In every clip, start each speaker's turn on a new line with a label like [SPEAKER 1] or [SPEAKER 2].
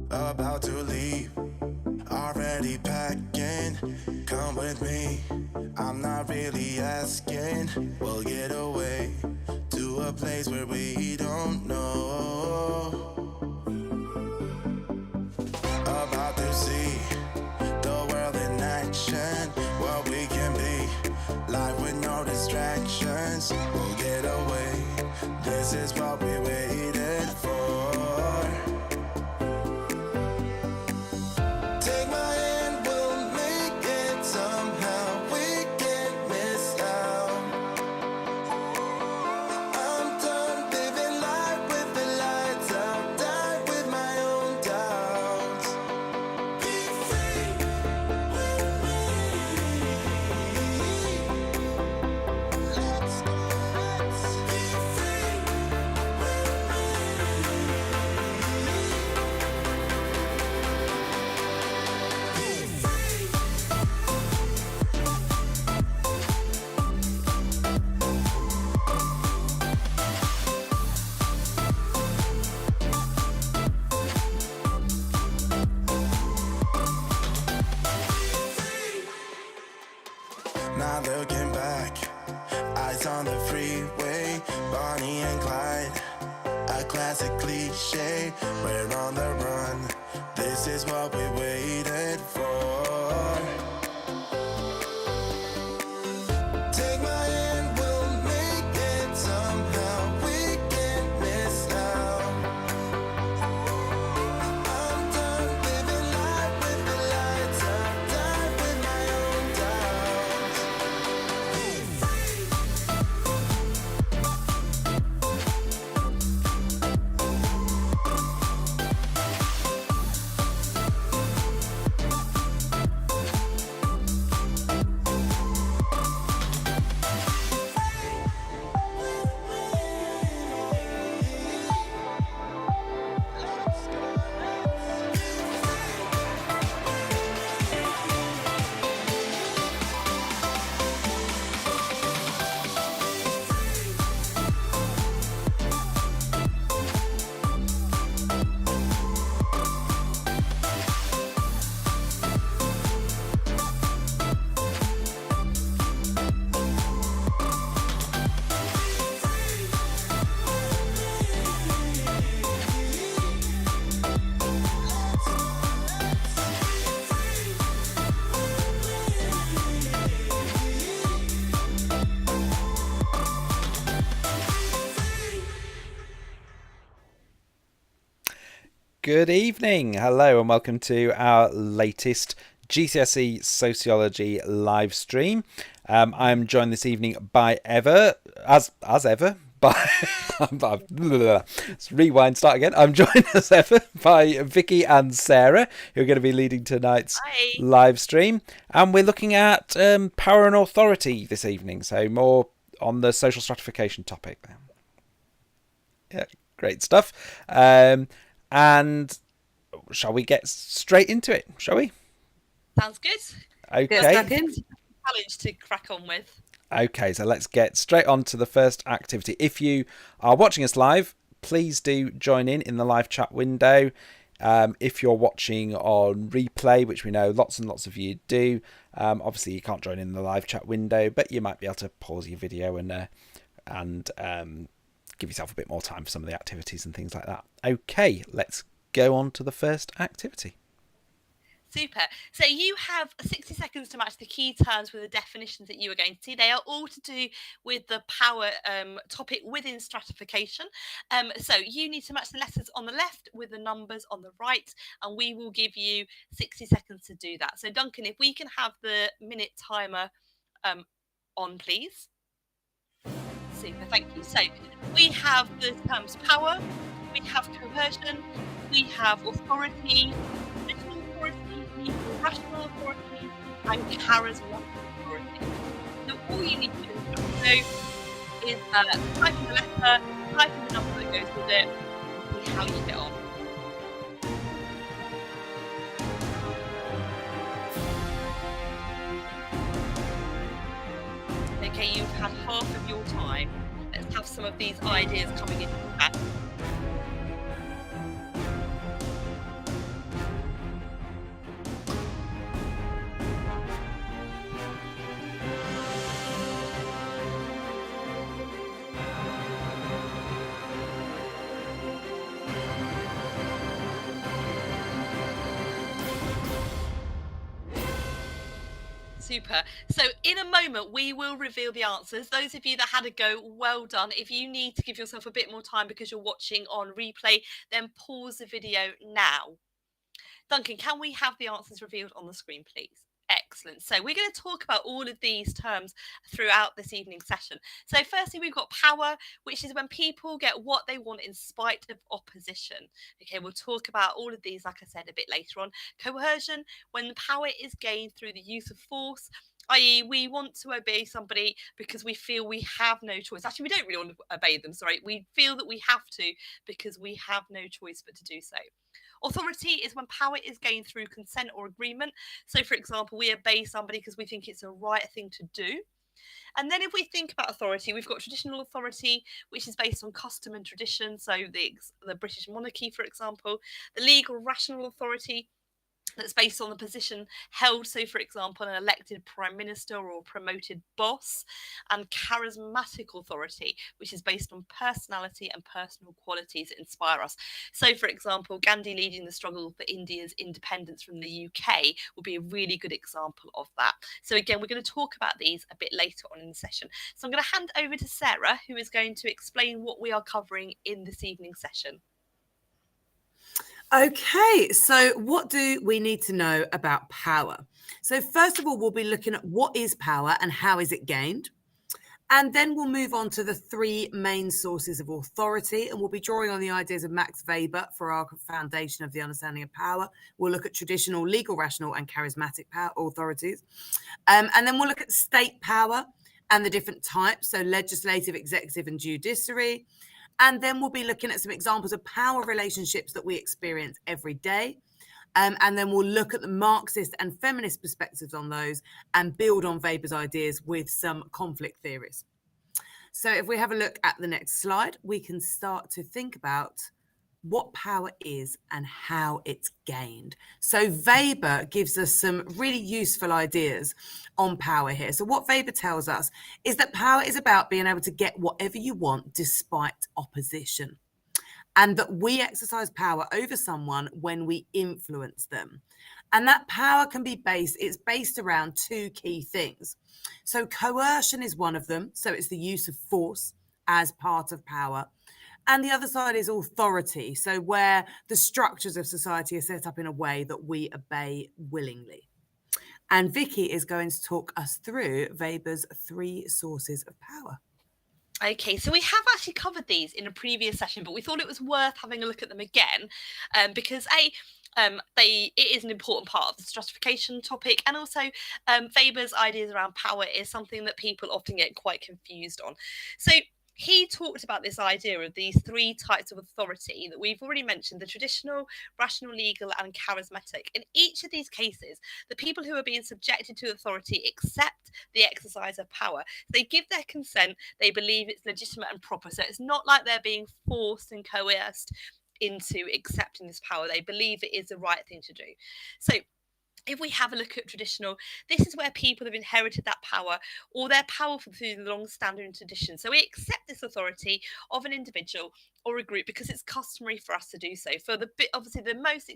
[SPEAKER 1] About to leave, already packing. Come with me, I'm not really asking. We'll get away to a place where we don't know. About to see the world in action, what we can be, life with no distractions. We'll get away, this is what we waited for. Take my hand, we'll make it somehow. We can't miss out. I'm done living life with the lights out. Die with my own doubts. Be free with me. Let's go, let's be free with me. Be free. Not looking back, eyes on the freeway, Bonnie and Clyde, a classic cliche. We're on the run, this is what we waited for. Take my hand, we'll make it somehow. We can't miss out. I'm done living life with the lights out. Die with my own doubts. Be free.
[SPEAKER 2] Good evening, hello, and welcome to our latest GCSE Sociology live stream. I'm joined this evening by ever, as ever, by let's rewind, start again. I'm joined as ever by Vicky and Sarah, who are going to be leading tonight's live stream, and we're looking at power and authority this evening, so more on the social stratification topic. Yeah, great stuff. And shall we get straight into it, shall we?
[SPEAKER 3] Sounds good.
[SPEAKER 2] Okay.
[SPEAKER 3] Challenge to crack on with.
[SPEAKER 2] Okay, so let's get straight on to the first activity. If you are watching us live, please do join in the live chat window. If you're watching on replay, which we know lots and lots of you do, obviously you can't join in the live chat window, but you might be able to pause your video and give yourself a bit more time for some of the activities and things like that. Okay, let's go on to the first activity.
[SPEAKER 3] Super. So you have 60 seconds to match the key terms with the definitions that you are going to see. They are all to do with the power topic within stratification. So you need to match the letters on the left with the numbers on the right, and we will give you 60 seconds to do that. So Duncan, if we can have the minute timer on, please. Super, thank you. So we have the terms power, we have coercion, we have authority, political authority, rational authority, and charismatic authority. So all you need to do is type in the letter, type in the number that goes with it, and see how you get on. Okay, you've had half of your time. Let's have some of these ideas coming into the chat. Super. So in a moment, we will reveal the answers. Those of you that had a go, well done. If you need to give yourself a bit more time because you're watching on replay, then pause the video now. Duncan, can we have the answers revealed on the screen, please? Excellent. So we're going to talk about all of these terms throughout this evening's session. So firstly, we've got power, which is when people get what they want in spite of opposition. Okay, we'll talk about all of these, like I said, a bit later on. Coercion, when the power is gained through the use of force, i.e. we want to obey somebody because we feel we have no choice. Actually, we don't really want to obey them, sorry. We feel that we have to because we have no choice but to do so. Authority is when power is gained through consent or agreement. So, for example, we obey somebody because we think it's a right thing to do. And then if we think about authority, we've got traditional authority, which is based on custom and tradition. So the British monarchy, for example. The legal rational authority, that's based on the position held. So, for example, an elected prime minister or promoted boss, and charismatic authority, which is based on personality and personal qualities that inspire us. So, for example, Gandhi leading the struggle for India's independence from the UK will be a really good example of that. So, again, we're going to talk about these a bit later on in the session. So, I'm going to hand over to Sarah, who is going to explain what we are covering in this evening's session.
[SPEAKER 4] Okay, so what do we need to know about power? So first of all, we'll be looking at what is power and how is it gained? And then we'll move on to the three main sources of authority, and we'll be drawing on the ideas of Max Weber for our foundation of the understanding of power. We'll look at traditional, legal, rational, and charismatic power authorities. And then we'll look at state power and the different types, so legislative, executive, and judiciary. And then we'll be looking at some examples of power relationships that we experience every day. And then we'll look at the Marxist and feminist perspectives on those and build on Weber's ideas with some conflict theories. So if we have a look at the next slide, we can start to think about what power is and how it's gained. So Weber gives us some really useful ideas on power here. So what Weber tells us is that power is about being able to get whatever you want despite opposition, and that we exercise power over someone when we influence them. And that power can be based around two key things. So coercion is one of them. So it's the use of force as part of power. And the other side is authority. So where the structures of society are set up in a way that we obey willingly. And Vicky is going to talk us through Weber's three sources of power.
[SPEAKER 3] Okay, so we have actually covered these in a previous session, but we thought it was worth having a look at them again because it is an important part of the stratification topic, and also Weber's ideas around power is something that people often get quite confused on. So he talked about this idea of these three types of authority that we've already mentioned: the traditional, rational, legal, and charismatic. In each of these cases, the people who are being subjected to authority accept the exercise of power. They give their consent, they believe it's legitimate and proper. So it's not like they're being forced and coerced into accepting this power. They believe it is the right thing to do. So if we have a look at traditional, this is where people have inherited that power, or they're powerful through the long-standing tradition. So we accept this authority of an individual or a group because it's customary for us to do so. For obviously the most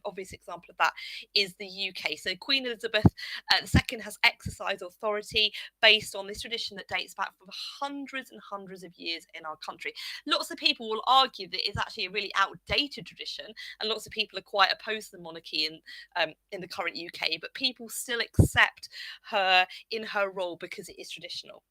[SPEAKER 3] obvious example of that is the UK. So Queen Elizabeth II has exercised authority based on this tradition that dates back for hundreds and hundreds of years in our country. Lots of people will argue that it's actually a really outdated tradition, and lots of people are quite opposed to the monarchy in the current UK, but people still accept her in her role because it is traditional.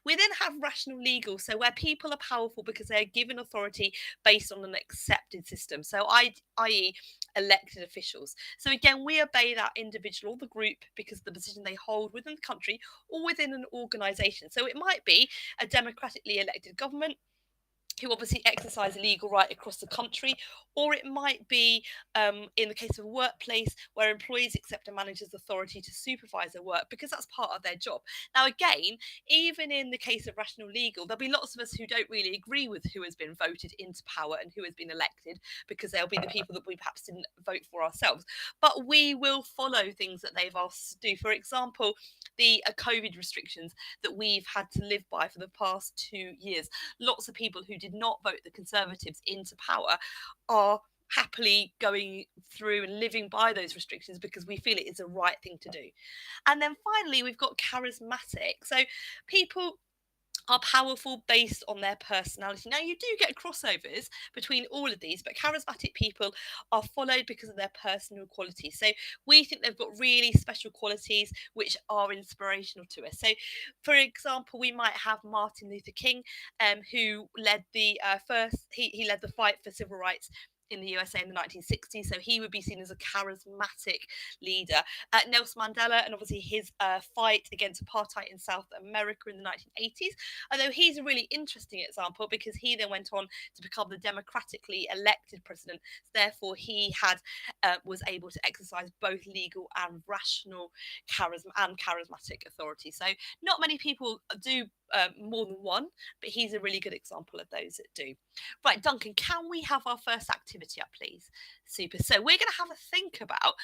[SPEAKER 3] We then have rational legal, so where people are powerful because they are given authority based on an accepted system, so i.e. elected officials. So again, we obey that individual or the group because of the position they hold within the country or within an organisation. So it might be a democratically elected government who obviously exercise a legal right across the country, or it might be in the case of a workplace where employees accept a manager's authority to supervise their work because that's part of their job. Now again, even in the case of rational legal, there'll be lots of us who don't really agree with who has been voted into power and who has been elected, because they'll be the people that we perhaps didn't vote for ourselves, but we will follow things that they've asked us to do. For example, the COVID restrictions that we've had to live by for the past 2 years. Lots of people who did not vote the Conservatives into power are happily going through and living by those restrictions because we feel it is the right thing to do. And then finally, we've got charismatic. So people are powerful based on their personality. Now, you do get crossovers between all of these, but charismatic people are followed because of their personal qualities. So we think they've got really special qualities which are inspirational to us. So, for example, we might have Martin Luther King, who led the he led the fight for civil rights in the USA in the 1960s, so he would be seen as a charismatic leader. Nelson Mandela, and obviously his fight against apartheid in South America in the 1980s, although he's a really interesting example because he then went on to become the democratically elected president. Therefore, he had was able to exercise both legal and rational charismatic authority. So not many people do more than one, but he's a really good example of those that do. Right, Duncan, can we have our first activity up, please? Super. So we're going to have a think about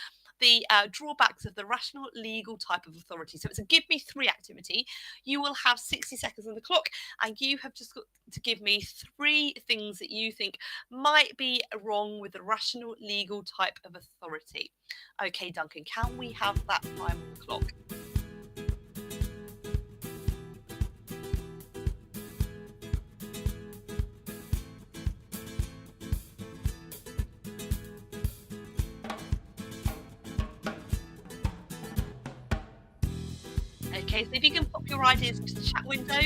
[SPEAKER 3] the drawbacks of the rational legal type of authority. So it's a give me three activity. You will have 60 seconds on the clock, and you have just got to give me three things that you think might be wrong with the rational legal type of authority. Okay, Duncan, can we have that time on the clock? Okay, so if you can pop your ideas into the chat window.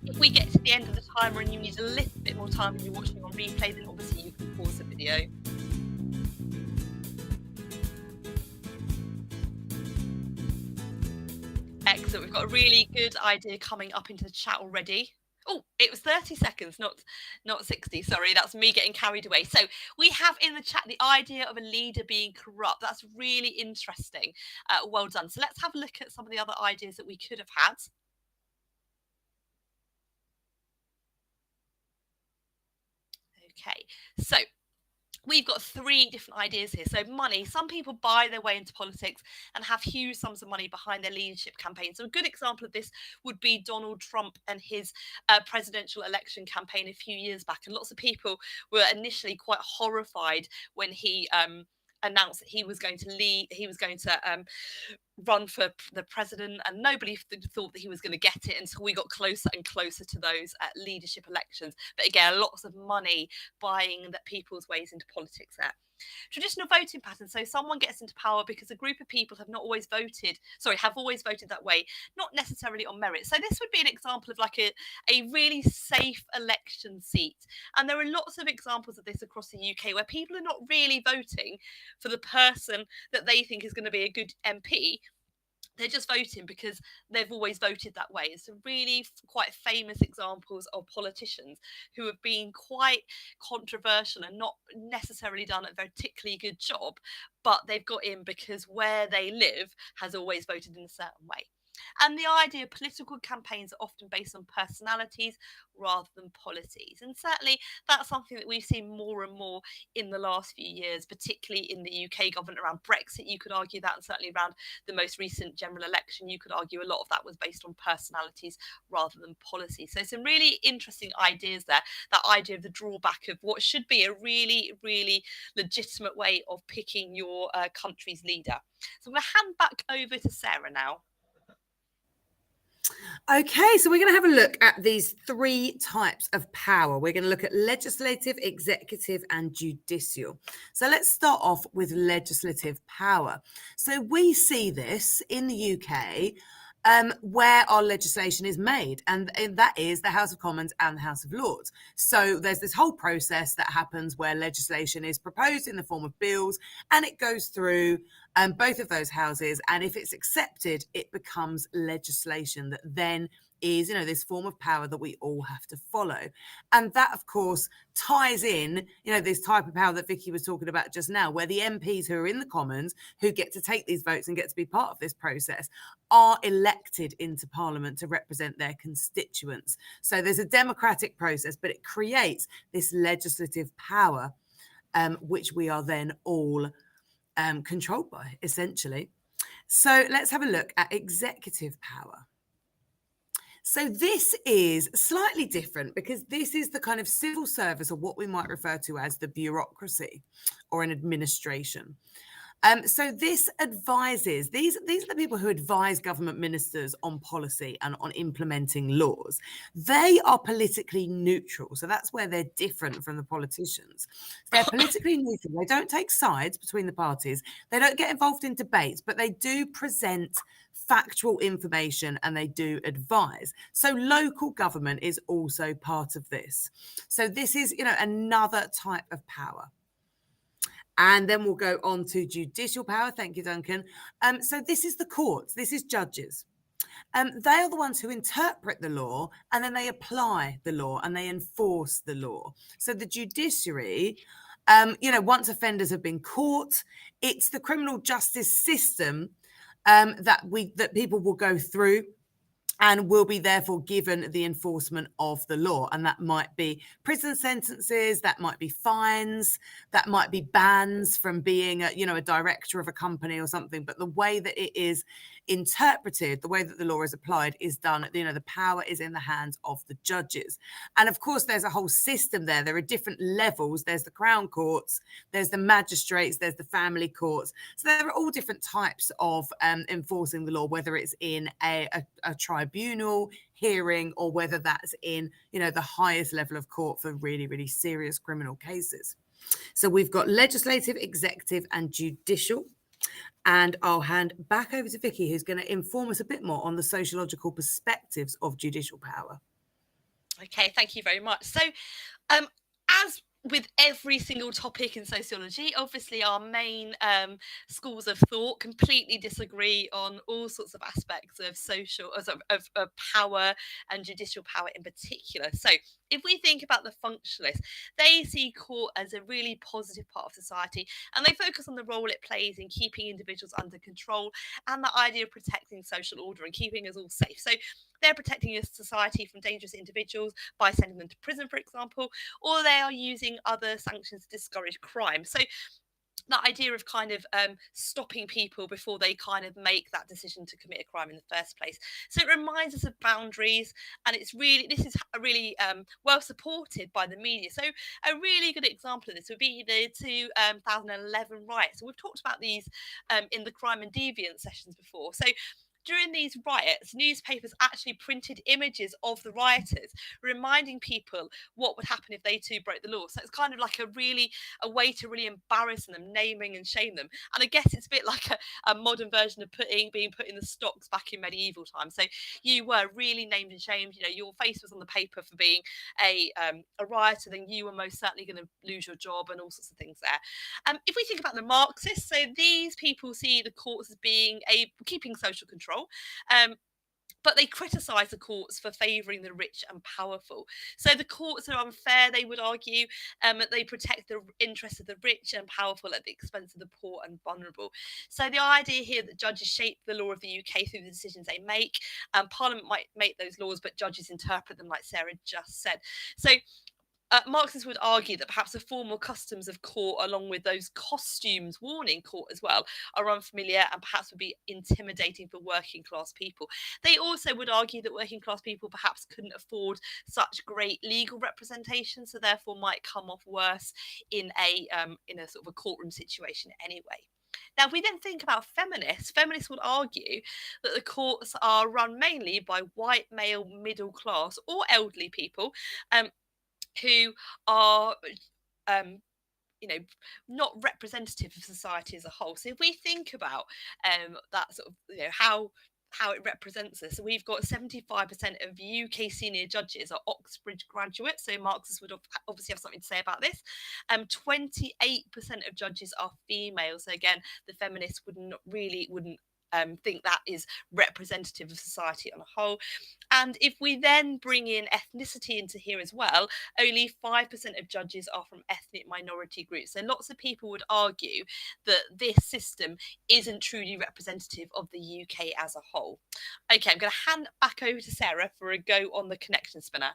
[SPEAKER 3] If we get to the end of the timer and you need a little bit more time and you're watching on replay, then obviously you can pause the video. Excellent, we've got a really good idea coming up into the chat already. Oh, it was 30 seconds, not 60. Sorry, that's me getting carried away. So we have in the chat the idea of a leader being corrupt. That's really interesting. Well done. So let's have a look at some of the other ideas that we could have had. Okay, so we've got three different ideas here. So money, some people buy their way into politics and have huge sums of money behind their leadership campaign. So a good example of this would be Donald Trump and his presidential election campaign a few years back. And lots of people were initially quite horrified when he announced that he was going to run for the president, and nobody thought that he was going to get it until we got closer and closer to those leadership elections. But again, lots of money buying that people's ways into politics there. Traditional voting patterns. So someone gets into power because a group of people have always voted that way, not necessarily on merit. So this would be an example of like a really safe election seat. And there are lots of examples of this across the UK where people are not really voting for the person that they think is going to be a good MP. They're just voting because they've always voted that way. It's some really quite famous examples of politicians who have been quite controversial and not necessarily done a particularly good job, but they've got in because where they live has always voted in a certain way. And the idea of political campaigns are often based on personalities rather than policies. And certainly that's something that we've seen more and more in the last few years, particularly in the UK government around Brexit. You could argue that, and certainly around the most recent general election, you could argue a lot of that was based on personalities rather than policy. So some really interesting ideas there. That idea of the drawback of what should be a really, really legitimate way of picking your country's leader. So I'm going to hand back over to Sarah now.
[SPEAKER 4] Okay, so we're going to have a look at these three types of power. We're going to look at legislative, executive, and judicial. So let's start off with legislative power. So we see this in the UK where our legislation is made, and that is the House of Commons and the House of Lords. So there's this whole process that happens where legislation is proposed in the form of bills, and it goes through both of those houses, and if it's accepted, it becomes legislation that then is, this form of power that we all have to follow. And that, of course, ties in, this type of power that Vicky was talking about just now, where the MPs who are in the Commons, who get to take these votes and get to be part of this process, are elected into Parliament to represent their constituents. So there's a democratic process, but it creates this legislative power, which we are then all controlled by, essentially. So let's have a look at executive power. So this is slightly different because this is the kind of civil service, or what we might refer to as the bureaucracy or an administration. So this advises, these are the people who advise government ministers on policy and on implementing laws. They are politically neutral. So that's where they're different from the politicians. They're politically neutral. They don't take sides between the parties. They don't get involved in debates, but they do present factual information and they do advise. So local government is also part of this. So this is, another type of power. And then we'll go on to judicial power. Thank you, Duncan. So this is the courts. This is judges. They are the ones who interpret the law, and then they apply the law and they enforce the law. So the judiciary, once offenders have been caught, it's the criminal justice system that people will go through and will be therefore given the enforcement of the law. And that might be prison sentences, that might be fines, that might be bans from being a director of a company or something. But the way that it is interpreted, the way that the law is applied is done, the power is in the hands of the judges. And of course, there's a whole system there. There are different levels. There's the Crown Courts, there's the magistrates, there's the family courts. So there are all different types of enforcing the law, whether it's in a tribunal hearing or whether that's in, the highest level of court for really, really serious criminal cases. So we've got legislative, executive and judicial. And I'll hand back over to Vicky, who's going to inform us a bit more on the sociological perspectives of judicial power.
[SPEAKER 3] Okay, thank you very much. So, as with every single topic in sociology, obviously our main schools of thought completely disagree on all sorts of aspects of of power and judicial power in particular. So if we think about the functionalists, they see court as a really positive part of society, and they focus on the role it plays in keeping individuals under control and the idea of protecting social order and keeping us all safe. So they're protecting a society from dangerous individuals by sending them to prison, for example, or they are using other sanctions to discourage crime. So that idea of kind of stopping people before they kind of make that decision to commit a crime in the first place. So it reminds us of boundaries, and this is really well supported by the media. So a really good example of this would be the 2011 riots. So we've talked about these in the crime and deviance sessions before. So during these riots, newspapers actually printed images of the rioters, reminding people what would happen if they too broke the law. So it's kind of like a way to really embarrass them, naming and shame them. And I guess it's a bit like a modern version of being put in the stocks back in medieval times. So you were really named and shamed. Your face was on the paper for being a rioter, then you were most certainly going to lose your job and all sorts of things there. If we think about the Marxists, so these people see the courts as being keeping social control. But they criticise the courts for favouring the rich and powerful. So the courts are unfair, they would argue, that they protect the interests of the rich and powerful at the expense of the poor and vulnerable. So the idea here that judges shape the law of the UK through the decisions they make, Parliament might make those laws, but judges interpret them, like Sarah just said. So Marxists would argue that perhaps the formal customs of court, along with those costumes worn in court as well, are unfamiliar and perhaps would be intimidating for working class people. They also would argue that working class people perhaps couldn't afford such great legal representation, so therefore might come off worse in a sort of a courtroom situation anyway. Now, if we then think about feminists would argue that the courts are run mainly by white, male, middle class or elderly people, who are not representative of society as a whole. So if we think about that sort of how it represents us, so we've got 75% of UK senior judges are Oxford graduates, so Marxists would obviously have something to say about this. 28% of judges are female, so again the feminists wouldn't think that is representative of society on a whole. And if we then bring in ethnicity into here as well, only 5% of judges are from ethnic minority groups. So lots of people would argue that this system isn't truly representative of the UK as a whole. Okay, I'm going to hand back over to Sarah for a go on the connection spinner.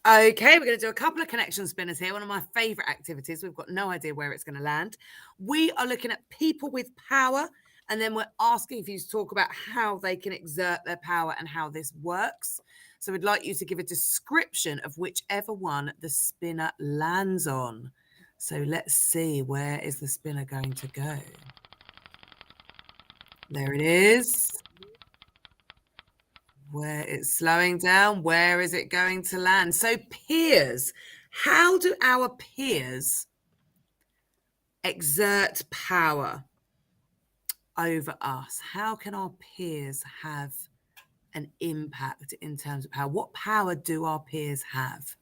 [SPEAKER 4] Okay, we're going to do a couple of connection spinners here. One of my favourite activities. We've got no idea where it's going to land. We are looking at people with power And then we're asking for you to talk about how they can exert their power and how this works. So we'd like you to give a description of whichever one the spinner lands on. So let's see, where is the spinner going to go? There it is. Where it's slowing down, where is it going to land? So peers, how do our peers exert power over us? How can our peers have an impact in terms of power? What power do our peers have?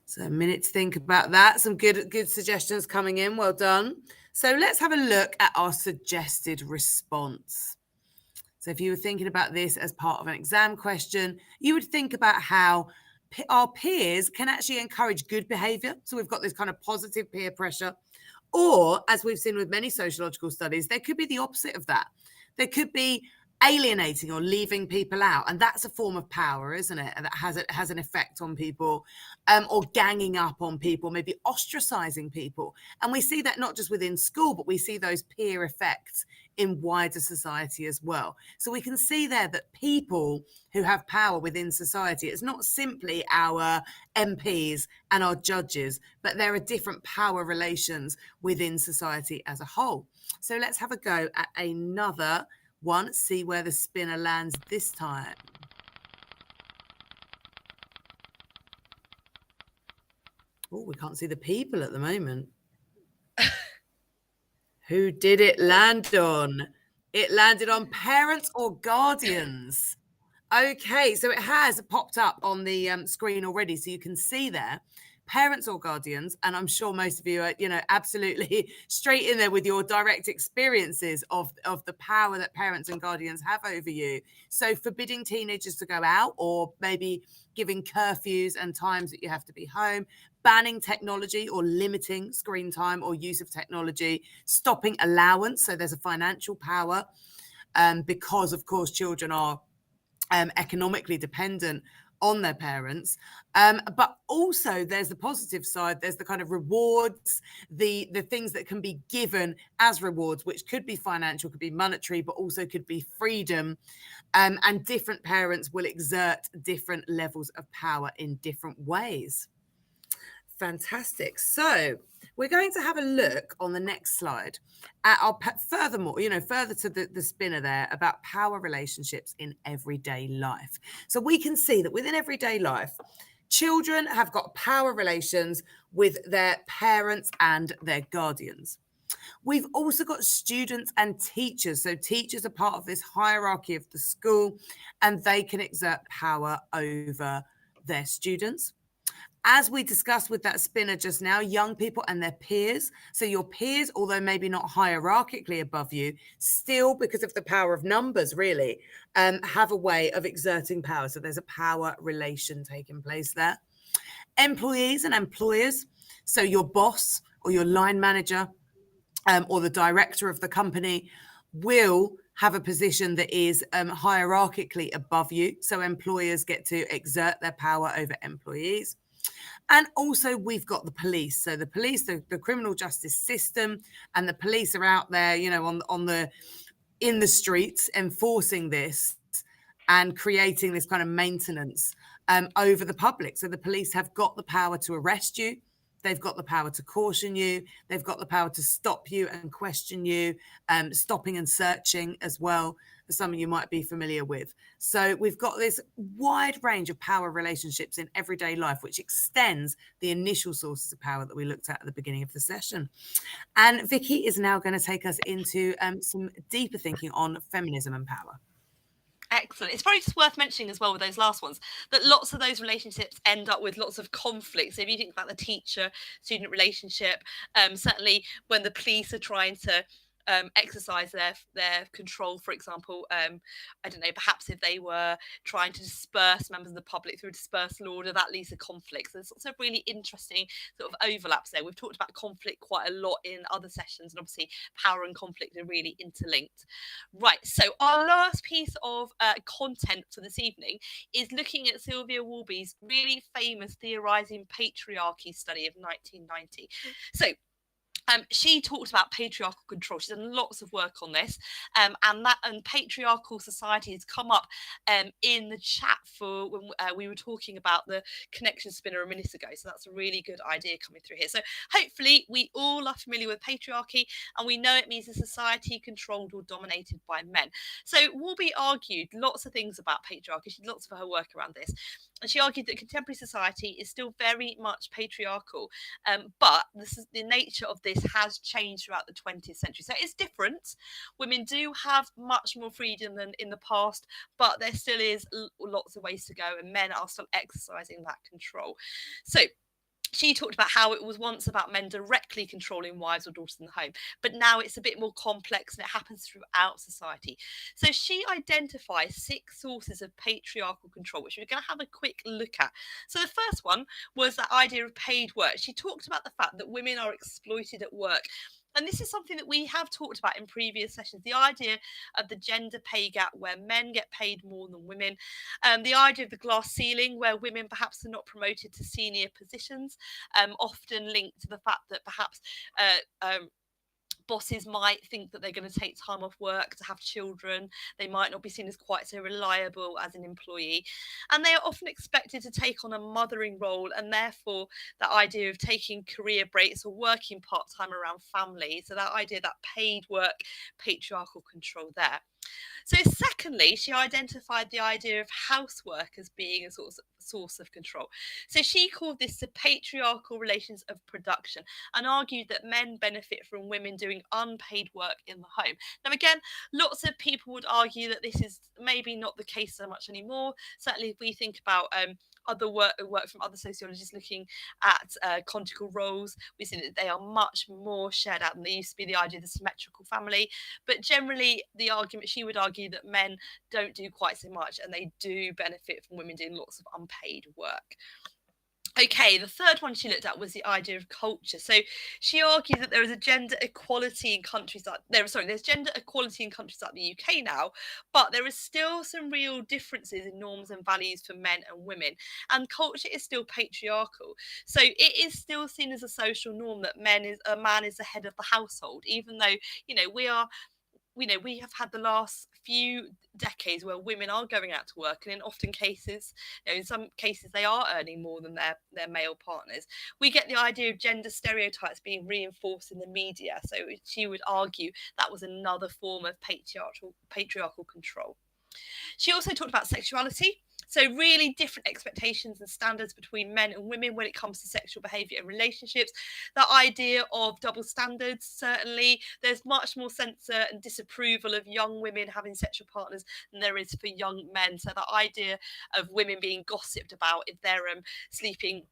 [SPEAKER 4] So a minute to think about that. Some good suggestions coming in. Well done. So let's have a look at our suggested response. So if you were thinking about this as part of an exam question, you would think about how our peers can actually encourage good behavior. So we've got this kind of positive peer pressure. Or, as we've seen with many sociological studies, there could be the opposite of that. There could be alienating or leaving people out, and that's a form of power, isn't it? And that has an effect on people, or ganging up on people, maybe ostracizing people. And we see that not just within school, but we see those peer effects in wider society as well. So we can see there that people who have power within society, it's not simply our MPs and our judges, but there are different power relations within society as a whole. So let's have a go at another one, see where the spinner lands this time. Oh, we can't see the people at the moment. Who did it land on? It landed on parents or guardians. Okay, so it has popped up on the screen already, so you can see there. Parents or guardians, and I'm sure most of you are, absolutely straight in there with your direct experiences of the power that parents and guardians have over you. So forbidding teenagers to go out, or maybe giving curfews and times that you have to be home, banning technology or limiting screen time or use of technology, stopping allowance. So there's a financial power, because of course children are economically dependent on their parents, but also there's the positive side. There's the kind of rewards, the things that can be given as rewards, which could be financial, could be monetary, but also could be freedom, and different parents will exert different levels of power in different ways. Fantastic. So we're going to have a look on the next slide at our furthermore, further to the spinner there, about power relationships in everyday life. So we can see that within everyday life, children have got power relations with their parents and their guardians. We've also got students and teachers. So teachers are part of this hierarchy of the school, and they can exert power over their students. As we discussed with that spinner just now, young people and their peers. So your peers, although maybe not hierarchically above you, still, because of the power of numbers, really, have a way of exerting power. So there's a power relation taking place there. Employees and employers. So your boss or your line manager, or the director of the company will have a position that is hierarchically above you. So employers get to exert their power over employees. And also we've got the police. So the police, the criminal justice system, and the police are out there, in the streets enforcing this and creating this kind of maintenance over the public. So the police have got the power to arrest you. They've got the power to caution you. They've got the power to stop you and question you, stopping and searching as well, as some of you might be familiar with. So we've got this wide range of power relationships in everyday life, which extends the initial sources of power that we looked at the beginning of the session. And Vicky is now going to take us into some deeper thinking on feminism and power.
[SPEAKER 3] Excellent. It's probably just worth mentioning as well with those last ones that lots of those relationships end up with lots of conflict. So if you think about the teacher-student relationship, certainly when the police are trying to exercise their control, for example, I don't know, perhaps if they were trying to disperse members of the public through a dispersal order, that leads to conflict. So there's lots of really interesting sort of overlaps there. We've talked about conflict quite a lot in other sessions, and obviously power and conflict are really interlinked. Right, so our last piece of content for this evening is looking at Sylvia Warby's really famous theorising patriarchy study of 1990. So She talked about patriarchal control. She's done lots of work on this, and patriarchal society has come up in the chat for when we were talking about the connection spinner a minute ago. So that's a really good idea coming through here. So hopefully we all are familiar with patriarchy, and we know it means a society controlled or dominated by men. So Warby argued lots of things about patriarchy. She did lots of her work around this. And she argued that contemporary society is still very much patriarchal, but the nature of this has changed throughout the 20th century. So it's different. Women do have much more freedom than in the past, but there still is lots of ways to go, and men are still exercising that control. So she talked about how it was once about men directly controlling wives or daughters in the home, but now it's a bit more complex and it happens throughout society. So she identifies 6 sources of patriarchal control, which we're going to have a quick look at. So the first one was that idea of paid work. She talked about the fact that women are exploited at work. And this is something that we have talked about in previous sessions, the idea of the gender pay gap where men get paid more than women, the idea of the glass ceiling where women perhaps are not promoted to senior positions, often linked to the fact that perhaps bosses might think that they're going to take time off work to have children. They might not be seen as quite so reliable as an employee. And they are often expected to take on a mothering role, and therefore that idea of taking career breaks or working part-time around family. So that idea, that paid work, patriarchal control there. So secondly, she identified the idea of housework as being a source of control. So she called this the patriarchal relations of production, and argued that men benefit from women doing unpaid work in the home. Now again, lots of people would argue that this is maybe not the case so much anymore. Certainly if we think about other work from other sociologists looking at conjugal roles, we see that they are much more shared out than they used to be, the idea of the symmetrical family. But generally, the argument, she would argue that men don't do quite so much, and they do benefit from women doing lots of unpaid work. Okay, the third one she looked at was the idea of culture. So she argued that there is a gender equality in countries like there's gender equality in countries like the UK now, but there is still some real differences in norms and values for men and women, and culture is still patriarchal. So it is still seen as a social norm that a man is the head of the household, even though we have had the last few decades where women are going out to work, and in often cases, in some cases they are earning more than their male partners. We get the idea of gender stereotypes being reinforced in the media. So she would argue that was another form of patriarchal control. She also talked about sexuality. So really different expectations and standards between men and women when it comes to sexual behaviour and relationships. The idea of double standards, certainly. There's much more censor and disapproval of young women having sexual partners than there is for young men. So the idea of women being gossiped about if they're sleeping,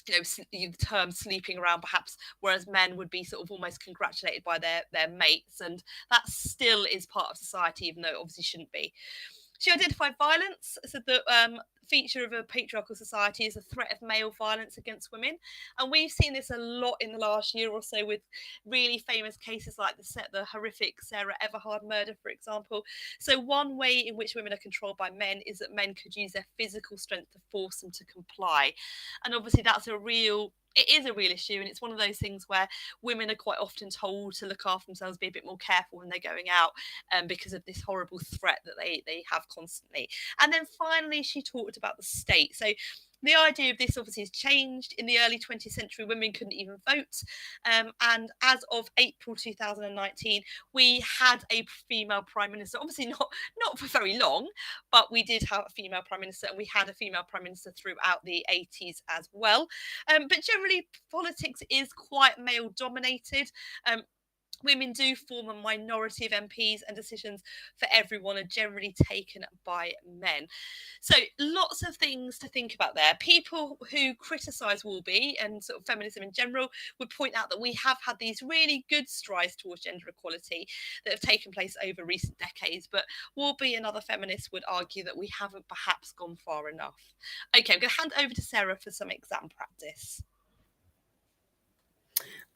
[SPEAKER 3] the term sleeping around perhaps, whereas men would be sort of almost congratulated by their mates. And that still is part of society, even though it obviously shouldn't be. She identified violence, said that feature of a patriarchal society is a threat of male violence against women. And we've seen this a lot in the last year or so with really famous cases like the horrific Sarah Everhard murder, for example. So one way in which women are controlled by men is that men could use their physical strength to force them to comply. And obviously that's it is a real issue, and it's one of those things where women are quite often told to look after themselves, be a bit more careful when they're going out, because of this horrible threat that they have constantly. And then finally, she talked about the state. So the idea of this obviously has changed. In the early 20th century, women couldn't even vote. And as of April 2019, we had a female prime minister. Obviously not for very long, but we did have a female prime minister, and we had a female prime minister throughout the 80s as well. But generally, politics is quite male dominated. Women do form a minority of MPs, and decisions for everyone are generally taken by men. So lots of things to think about there. People who criticise Warby and sort of feminism in general would point out that we have had these really good strides towards gender equality that have taken place over recent decades, but Warby and other feminists would argue that we haven't perhaps gone far enough. Okay, I'm going to hand over to Sarah for some exam practice.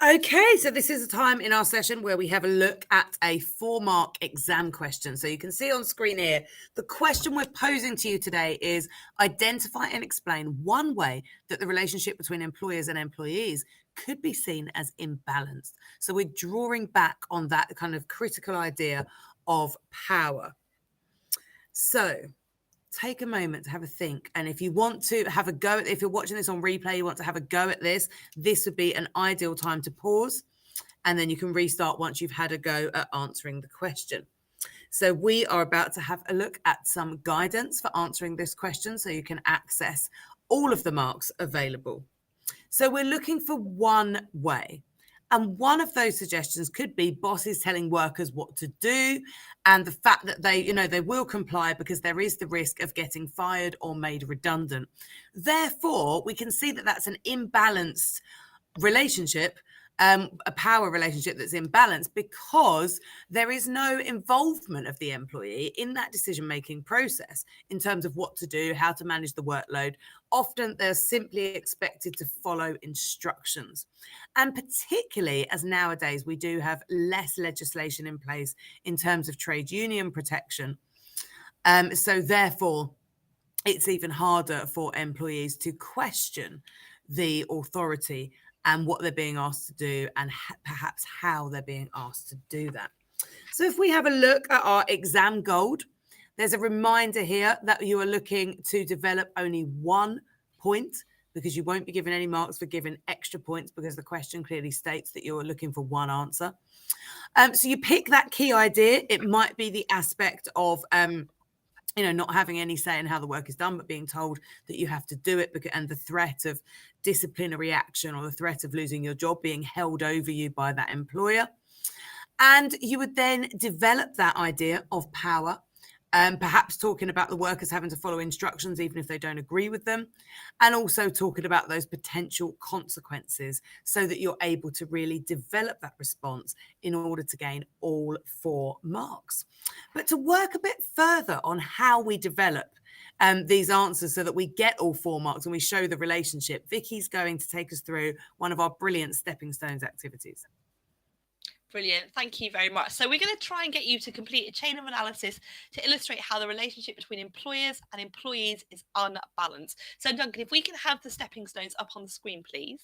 [SPEAKER 4] Okay, so this is a time in our session where we have a look at a 4-mark exam question. So you can see on screen here, the question we're posing to you today is identify and explain one way that the relationship between employers and employees could be seen as imbalanced. So we're drawing back on that kind of critical idea of power. So take a moment to have a think. And if you want to have a go, if you're watching this on replay, you want to have a go at this would be an ideal time to pause. And then you can restart once you've had a go at answering the question. So we are about to have a look at some guidance for answering this question so you can access all of the marks available. So we're looking for one way. And one of those suggestions could be bosses telling workers what to do, and the fact that they will comply because there is the risk of getting fired or made redundant. Therefore, we can see that that's an imbalanced relationship, a power relationship that's imbalanced because there is no involvement of the employee in that decision-making process in terms of what to do, how to manage the workload. Often they're simply expected to follow instructions. And particularly as nowadays we do have less legislation in place in terms of trade union protection. So therefore, it's even harder for employees to question the authority and what they're being asked to do and perhaps how they're being asked to do that. So if we have a look at our exam goal, there's a reminder here that you are looking to develop only 1 point because you won't be given any marks for giving extra points because the question clearly states that you're looking for one answer. So you pick that key idea. It might be the aspect of not having any say in how the work is done, but being told that you have to do it, and the threat of disciplinary action or the threat of losing your job being held over you by that employer. And you would then develop that idea of power, perhaps talking about the workers having to follow instructions even if they don't agree with them, and also talking about those potential consequences so that you're able to really develop that response in order to gain all 4 marks. But to work a bit further on how we develop these answers so that we get all 4 marks and we show the relationship, Vicky's going to take us through one of our brilliant stepping stones activities.
[SPEAKER 3] Brilliant. Thank you very much. So we're going to try and get you to complete a chain of analysis to illustrate how the relationship between employers and employees is unbalanced. So Duncan, if we can have the stepping stones up on the screen, please.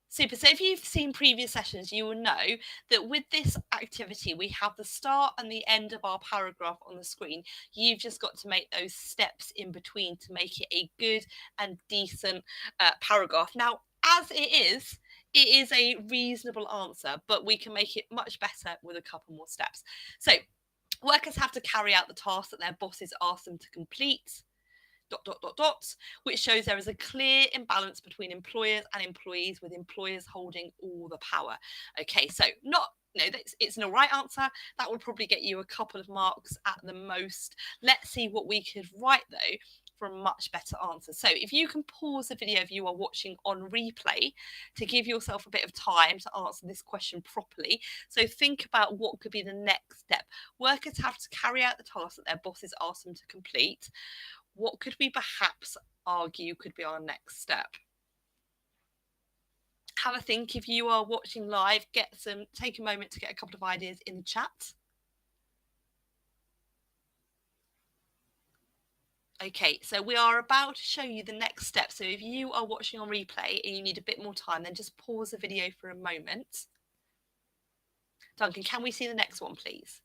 [SPEAKER 3] Super. So if you've seen previous sessions, you will know that with this activity, we have the start and the end of our paragraph on the screen. You've just got to make those steps in between to make it a good and decent paragraph. Now, as it is a reasonable answer, but we can make it much better with a couple more steps. So workers have to carry out the task that their bosses ask them to complete, ... which shows there is a clear imbalance between employers and employees, with employers holding all the power. Okay, so it's an all right answer. That would probably get you a couple of marks at the most. Let's see what we could write though for a much better answer. So if you can pause the video if you are watching on replay to give yourself a bit of time to answer this question properly. So think about what could be the next step. Workers have to carry out the task that their bosses ask them to complete. What could we perhaps argue could be our next step? Have a think if you are watching live. Take a moment to get a couple of ideas in the chat. Okay, so we are about to show you the next step. So if you are watching on replay and you need a bit more time, then just pause the video for a moment. Duncan, can we see the next one, please?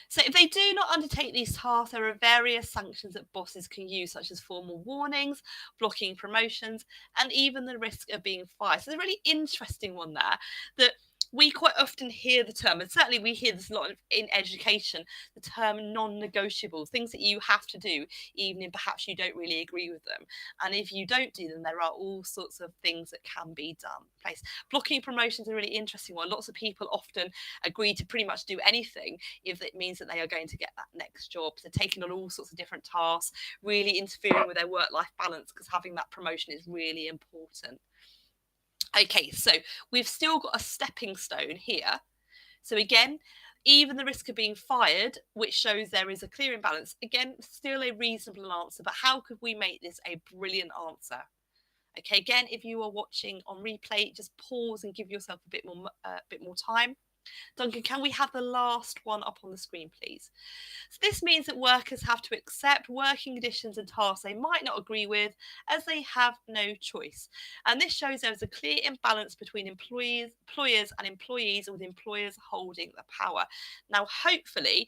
[SPEAKER 3] So if they do not undertake these tasks, there are various sanctions that bosses can use, such as formal warnings, blocking promotions, and even the risk of being fired. So there's a really interesting one there that we quite often hear the term, and certainly we hear this a lot in education, the term non-negotiables, things that you have to do, even if perhaps you don't really agree with them. And if you don't do them, there are all sorts of things that can be done. Place. Blocking promotions is a really interesting one. Lots of people often agree to pretty much do anything if it means that they are going to get that next job. So taking on all sorts of different tasks, really interfering with their work-life balance, because having that promotion is really important. Okay, so we've still got a stepping stone here. So again, even the risk of being fired, which shows there is a clear imbalance. Again, still a reasonable answer, but how could we make this a brilliant answer? Okay, again, if you are watching on replay, just pause and give yourself a bit more time. Duncan, can we have the last one up on the screen, please? So this means that workers have to accept working conditions and tasks they might not agree with, as they have no choice. And this shows there is a clear imbalance between employers and employees, with employers holding the power. Now, hopefully,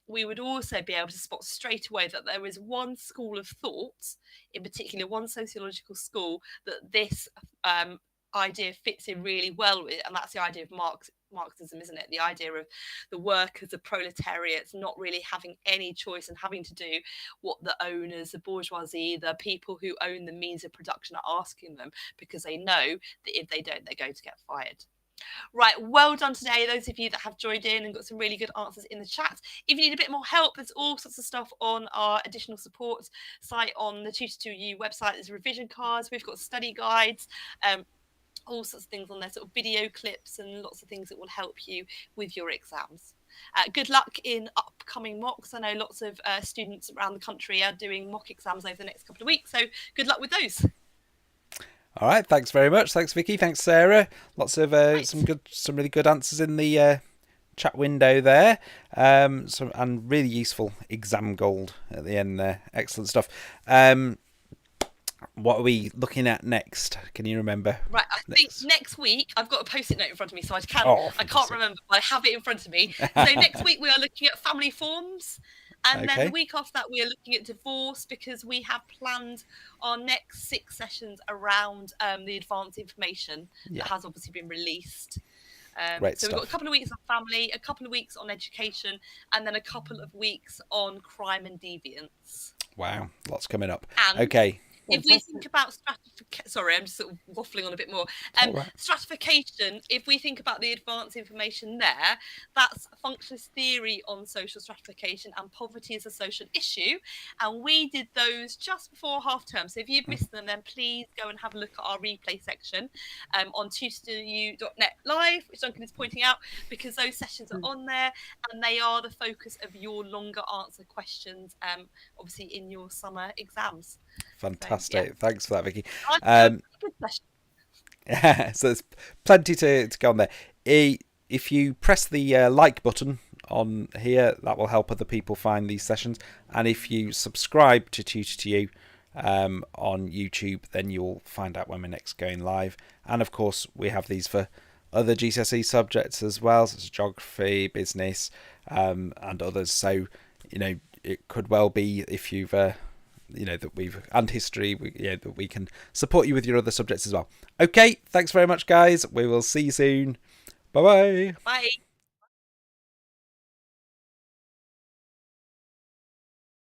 [SPEAKER 3] we would also be able to spot straight away that there is one school of thought, in particular one sociological school, that this idea fits in really well with, and that's the idea of Marxism, isn't it? The idea of the workers, the proletariats, not really having any choice and having to do what the owners, the bourgeoisie, the people who own the means of production are asking them, because they know that if they don't, they're going to get fired. Right, well done today, those of you that have joined in and got some really good answers in the chat. If you need a bit more help, there's all sorts of stuff on our additional support site on the Tutor2U website. There's revision cards, we've got study guides, all sorts of things on there, sort of video clips and lots of things that will help you with your exams. Good luck in upcoming mocks. I know lots of students around the country are doing mock exams over the next couple of weeks, so good luck with those.
[SPEAKER 2] All right, thanks very much. Thanks, Vicky. Thanks, Sarah. Lots of some really good answers in the chat window there. And really useful exam gold at the end there. Excellent stuff. What are we looking at next? Can you remember?
[SPEAKER 3] Right, I think next week, I've got a post-it note in front of me, so I can't remember, but I have it in front of me. So next week we are looking at family forms, and then the week after that we are looking at divorce, because we have planned our next 6 sessions around the advanced information that has obviously been released. So we've got a couple of weeks on family, a couple of weeks on education, and then a couple of weeks on crime and deviance.
[SPEAKER 2] Wow, lots coming up.
[SPEAKER 3] And
[SPEAKER 2] okay.
[SPEAKER 3] If we think about stratification, sorry, I'm just sort of waffling on a bit more. Stratification, if we think about the advanced information there, that's a functionalist theory on social stratification and poverty as a social issue. And we did those just before half term. So if you've missed them, then please go and have a look at our replay section on tutor2u.net live, which Duncan is pointing out, because those sessions are on there and they are the focus of your longer answer questions, obviously in your summer exams.
[SPEAKER 2] Fantastic. Thanks for that, Vicky.
[SPEAKER 3] Good question.
[SPEAKER 2] So there's plenty to go on there. If you press the like button on here, that will help other people find these sessions. And if you subscribe to Tutor2U on YouTube, then you'll find out when we're next going live. And of course, we have these for other GCSE subjects as well, such as geography, business, and others. So, it could well be, if you've and history, that we can support you with your other subjects as well. Okay, thanks very much, guys. We will see you soon. Bye-bye.
[SPEAKER 3] Bye.